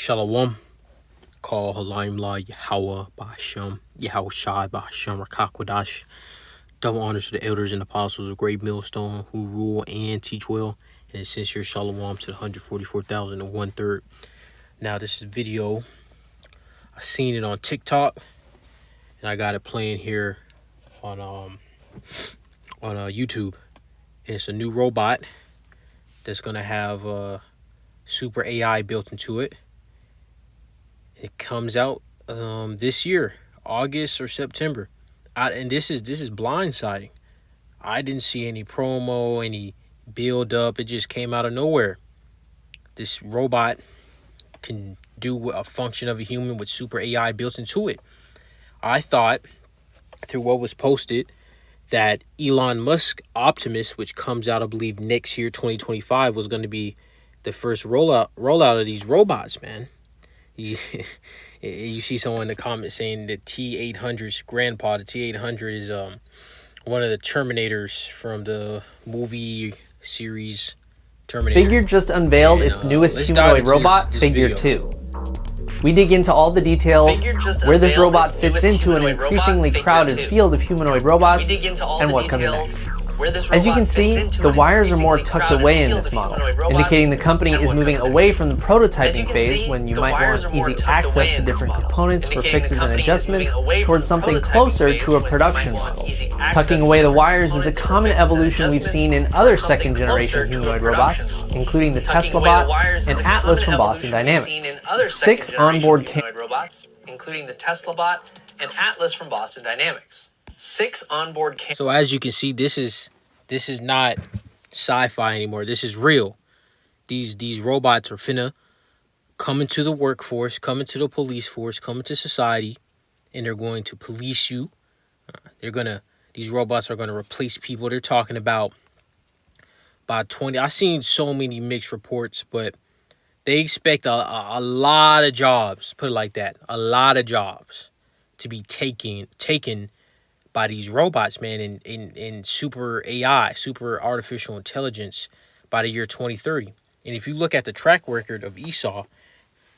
Shalom. Call Halimla Yahweh Ba'Shem, Yahweh Shai Ba'Shem Rakakwadash. Double honors to the elders and apostles of Great Millstone who rule and teach well. And sincere Shalom to the 144,001 Now, this is video. I seen it on TikTok, and I got it playing here on YouTube. And it's a new robot that's gonna have super AI built into it. It comes out this year, August or September. And this is blindsiding. I didn't see any promo, any build up. It just came out of nowhere. This robot can do a function of a human with super AI built into it. I thought, through what was posted, that Elon Musk Optimus, which comes out, I believe, next year, 2025, was going to be the first rollout of these robots, man. You see someone in the comments saying the T-800's grandpa. The T-800 is one of the Terminators from the movie series Terminator. Figure just unveiled its newest humanoid robot, Figure 2. We dig into all the details, where this robot fits into an increasingly crowded field of humanoid robots, and what comes next. As you can see, the wires are more tucked away in this model, indicating the company is moving away from the prototyping phase when you might want easy access to different components for fixes and adjustments towards something closer to a production model. Tucking away the wires is a common evolution we've seen in other second-generation humanoid robots, including the Tesla Bot and Atlas from Boston Dynamics. 6 onboard cameras, including the Tesla Bot and Atlas from Boston Dynamics. 6 onboard cameras. So as you can see, this is not sci-fi anymore. This is real. These robots are finna come into the workforce, come into the police force, come into society, and they're going to police you. These robots are gonna replace people. They're talking about 20. I've seen so many mixed reports, but they expect a lot of jobs, put it like that, a lot of jobs to be taken by these robots, man, in super AI, super artificial intelligence by the year 2030. And if you look at the track record of Esau,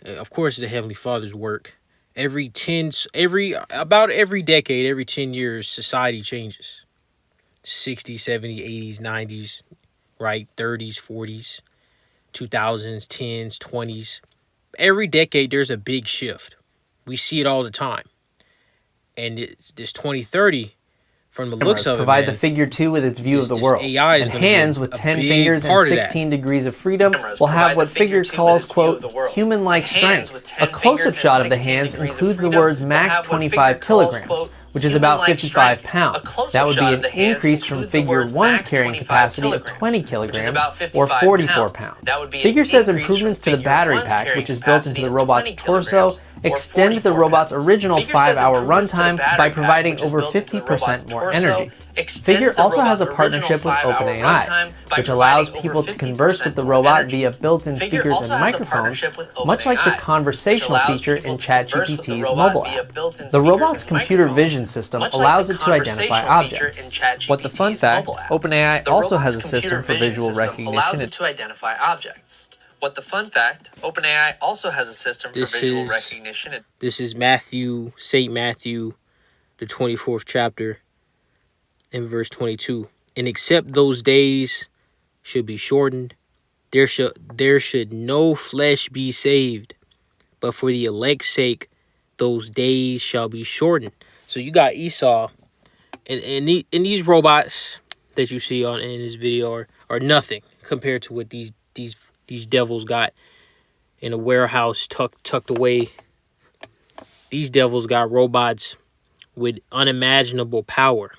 of course, the Heavenly Father's work, every decade, every 10 years, society changes. 60s, 70s, 80s, 90s, right? 30s, 40s, 2000s, 10s, 20s. Every decade, there's a big shift. We see it all the time. And this 2030, from the looks of it, provide the Figure 2 with its view of the world. AI and hands with 10 fingers and 16 degrees of freedom will have what Figure calls, quote, human-like strength. A close-up shot of the hands includes the words max 25 kilograms, which is about 55 pounds. That would be an increase from Figure 1's carrying capacity of 20 kilograms, or 44 pounds. Figure says improvements to the battery pack, which is built into the robot's torso, extend the robot's original 5-hour runtime by providing over 50% more energy. Figure also has a partnership with OpenAI, which allows people to converse with the robot via built-in speakers and microphones, much like the conversational feature in ChatGPT's mobile app. The robot's computer vision system allows it to identify objects. What the fun fact, OpenAI also has a system for visual recognition. What the fun fact, OpenAI also has a system for visual recognition. This is St. Matthew, the 24th chapter, in verse 22. And except those days should be shortened, there should no flesh be saved. But for the elect's sake, those days shall be shortened. So you got Esau, and these robots that you see in this video are nothing compared to what these devils got in a warehouse tucked away. These devils got robots with unimaginable power.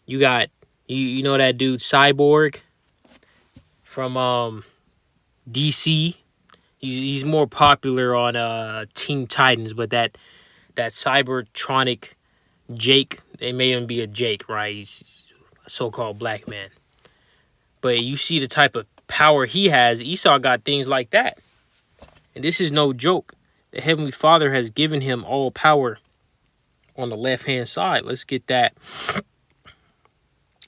You got, you know that dude Cyborg from DC? He's more popular on Teen Titans, but that Cybertronic Jake, they made him be a Jake, right? He's a so-called black man. But you see the type of power he has. Esau got things like that. And this is no joke. The Heavenly Father has given him all power on the left-hand side. Let's get that.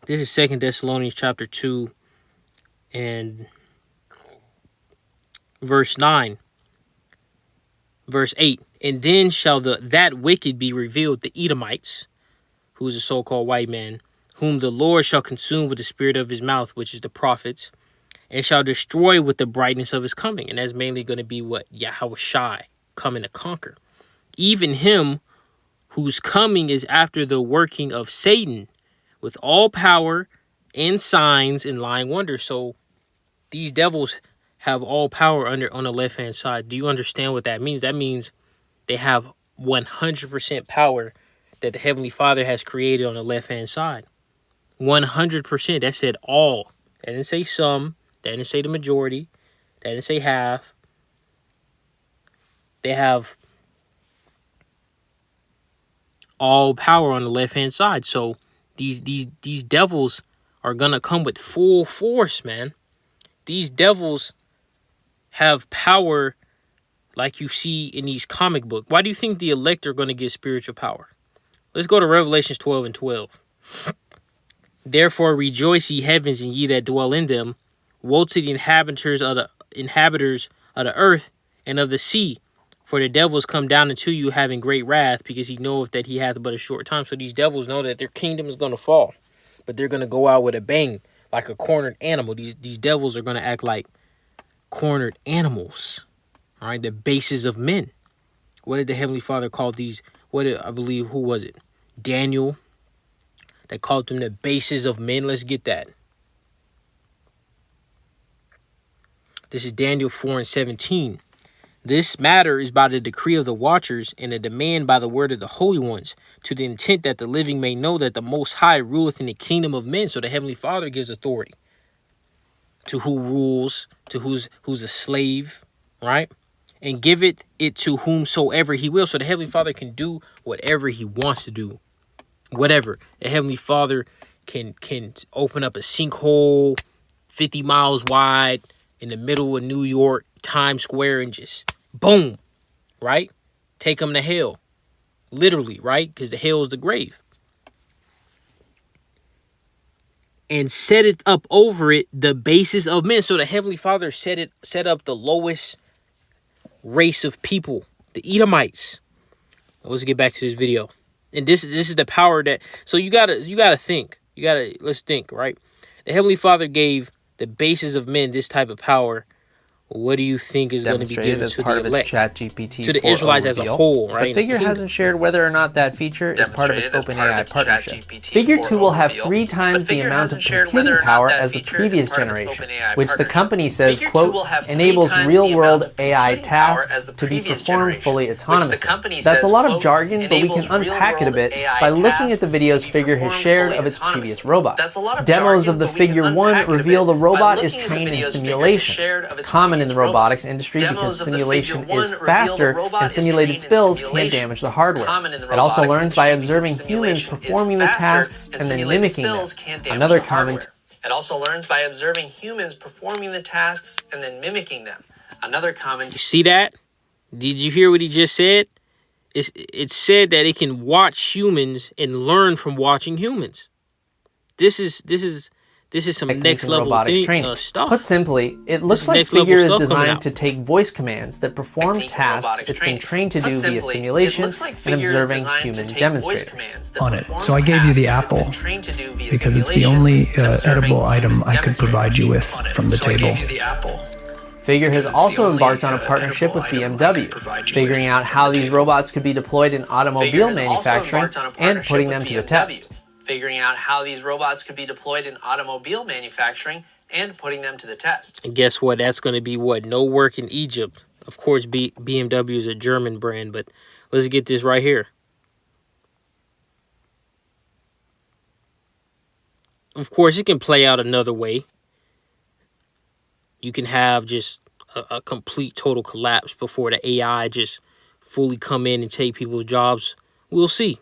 This is 2 Thessalonians chapter 2 and verse 9, verse 8. And then shall that wicked be revealed, the Edomites, who is a so-called white man, whom the Lord shall consume with the spirit of his mouth, which is the prophets, and shall destroy with the brightness of his coming. And that's mainly going to be what? Yahweh Shai, coming to conquer. Even him whose coming is after the working of Satan, with all power and signs and lying wonders. So these devils have all power on the left-hand side. Do you understand what that means? That means they have 100% power that the Heavenly Father has created on the left-hand side. 100%. That said all. That didn't say some. That didn't say the majority. That didn't say half. They have all power on the left-hand side. So these devils are going to come with full force, man. These devils have power like you see in these comic books. Why do you think the elect are going to get spiritual power? Let's go to Revelations 12 and 12. Therefore rejoice, ye heavens, and ye that dwell in them. Woe to the inhabitants of the earth and of the sea. For the devils come down unto you, having great wrath, because he knoweth that he hath but a short time. So these devils know that their kingdom is going to fall, but they're going to go out with a bang, like a cornered animal. These devils are going to act like cornered animals. All right, the bases of men. What did the Heavenly Father call these? I believe, who was it? Daniel. They called them the bases of men. Let's get that. This is Daniel 4 and 17. This matter is by the decree of the watchers and a demand by the word of the holy ones, to the intent that the living may know that the Most High ruleth in the kingdom of men. So the Heavenly Father gives authority to who rules, to who's a slave, right? And give it to whomsoever he will. So the Heavenly Father can do whatever he wants to do. Whatever. The Heavenly Father can open up a sinkhole 50 miles wide in the middle of New York, Times Square, and just boom, right? Take them to hell. Literally, right? Because the hell is the grave. And set it up over it, the basis of men. So the Heavenly Father set up the lowest race of people, the Edomites. Let's get back to this video. And this is the power that, so you gotta think. Let's think, right? The Heavenly Father gave the basis of men this type of power. What do you think is going to be given to the elect, to the Israelites as a whole, right? The figure hasn't shared whether or not that feature is part of its OpenAI partnership. Figure 2 will have 3 times the amount of computing power as the previous generation, which the company says, quote, enables real-world AI tasks to be performed fully autonomously. That's a lot of jargon, but we can unpack it a bit by looking at the videos Figure has shared of its previous robot. Demos of the Figure 1 reveal the robot is trained in simulation, common in the robotics industry because simulation is faster and simulated spills can't damage the hardware. It also learns by observing humans performing the tasks and then mimicking them. Another common It also learns by observing humans performing the tasks and then mimicking them. Another common. You see that? Did you hear what he just said? It said that it can watch humans and learn from watching humans. This is some next level stuff. Put simply, it looks like Figure is designed to take voice commands that perform tasks it's been trained to do via simulation and observing human demonstrators. On it. So I gave you the apple because it's the only edible item I could provide you with from the table. Figure has also embarked on a partnership with BMW, figuring out how these robots could be deployed in automobile manufacturing and putting them to the test. Figuring out how these robots could be deployed in automobile manufacturing and putting them to the test. And guess what? That's going to be what? No work in Egypt. Of course, BMW is a German brand, but let's get this right here. Of course, it can play out another way. You can have just a complete total collapse before the AI just fully come in and take people's jobs. We'll see.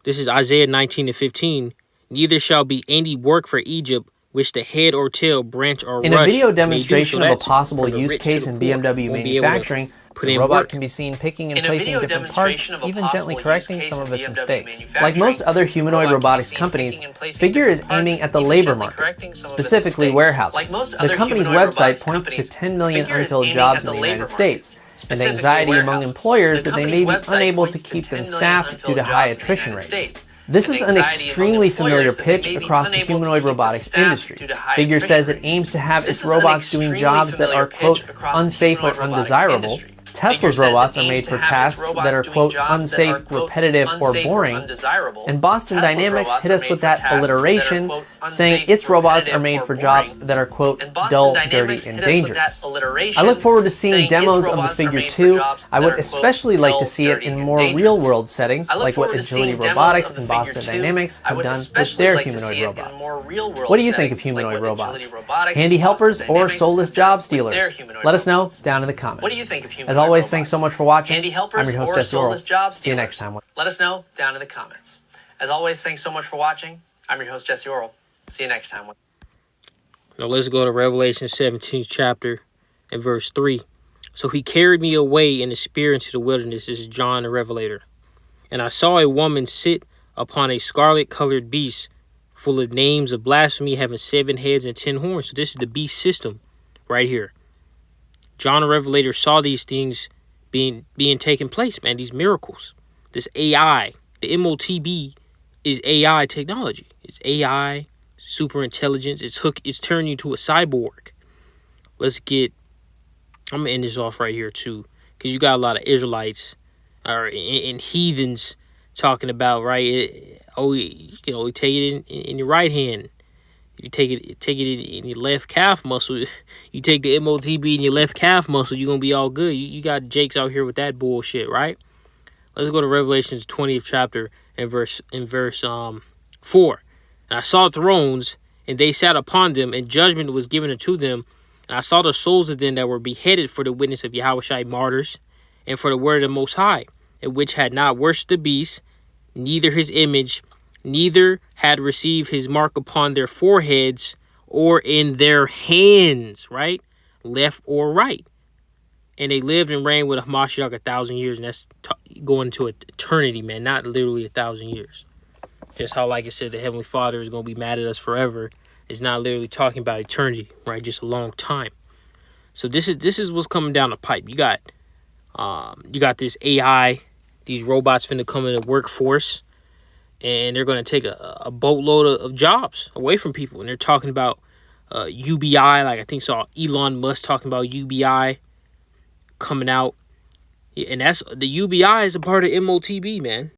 This is Isaiah 19 and 15. Neither shall be any work for Egypt, which the head or tail, branch, or in rush a video may do. demonstration So of a that's possible from the use rich to case the in poor. BMW Won't be able to manufacturing, put the in robot work. can be seen picking and In a placing video different parts, demonstration of a even possible gently use correcting case some of in its BMW mistakes. manufacturing, Like most other the humanoid robot can be robotics seen companies, picking and placing Figure is different aiming parts, at the even labor gently market, correcting some of its specifically mistakes. warehouses. Like most The other company's humanoid website robotics points to companies, 10 million Figure is unfilled aiming jobs at in the the labor United market, States, and specifically anxiety among warehouses. employers The that they company's may be website unable to points to keep 10 them million staffed due unfilled to high jobs in the attrition United rates. States. This And is an anxiety among extremely familiar employers that they pitch may be across the unable to humanoid keep them robotics staffed industry. due to high Figure attrition says it rates. aims to have This its is an robots doing extremely jobs that familiar are, quote, pitch across the unsafe or humanoid robotics undesirable. industry. Figure Tesla's says it robots are aims made to for have its tasks robots that are, doing quote, jobs that unsafe, are, quote, repetitive, or unsafe boring. undesirable. And Boston Tesla's Dynamics robots hit are us made with for that tasks that are, alliteration, quote, saying unsafe, its robots are repetitive, made or for jobs boring. that are, quote, And Boston dull, Dynamics dirty, and hit us with that dangerous. alliteration, I look forward to seeing saying its demos of the robots are Figure made for 2. jobs I that would are, quote, especially like to dull, see it dirty, in and more dangerous. real-world settings, I look like what forward to Agility seeing demos Robotics of the and Figure Boston 2. Dynamics I have would done with especially their like to humanoid see it in robots. more real-world What do you think settings, of humanoid like what robots? Agility Robotics Handy and helpers Boston or Dynamics soulless have job done with stealers? their humanoid Let us know robots. down in the comments. What do you think of humanoid As always, robots? thanks so much for watching. Handy I'm helpers your host, or Jesse Orwell. soulless job See you stealers? next time. Let us know down in the comments. As always, thanks so much for watching. I'm your host, Jesse Orwell. See you next time. Now let's go to Revelation 17th chapter and verse 3. So he carried me away in the spirit into the wilderness. This is John the Revelator. And I saw a woman sit upon a scarlet-colored beast full of names of blasphemy, having 7 heads and 10 horns. So this is the beast system right here. John the Revelator saw these things being taken place, man, these miracles. This AI, the MOTB is AI technology. It's AI, super intelligence. It's turning you to a cyborg. I'm going to end this off right here too, because you got a lot of Israelites and heathens talking about, right, you can only take it in your right hand. You take it in your left calf muscle. You take the MOTB in your left calf muscle, you're going to be all good. You got Jakes out here with that bullshit, right? Let's go to Revelation's 20th chapter and verse 4. And I saw thrones, and they sat upon them, and judgment was given unto them. And I saw the souls of them that were beheaded for the witness of Yahushua, martyrs, and for the word of the Most High, and which had not worshipped the beast, neither his image, neither had received his mark upon their foreheads or in their hands, right? Left or right. And they lived and reigned with Hamashiach 1,000 years, and that's going to eternity, man, not literally 1,000 years. Just how, like it says, the Heavenly Father is going to be mad at us forever. It's not literally talking about eternity, right? Just a long time. So this is what's coming down the pipe. You got this AI, these robots finna come in the workforce, and they're going to take a boatload of jobs away from people. And they're talking about UBI, like I think saw Elon Musk talking about UBI coming out. And that's the UBI is a part of MOTB, man.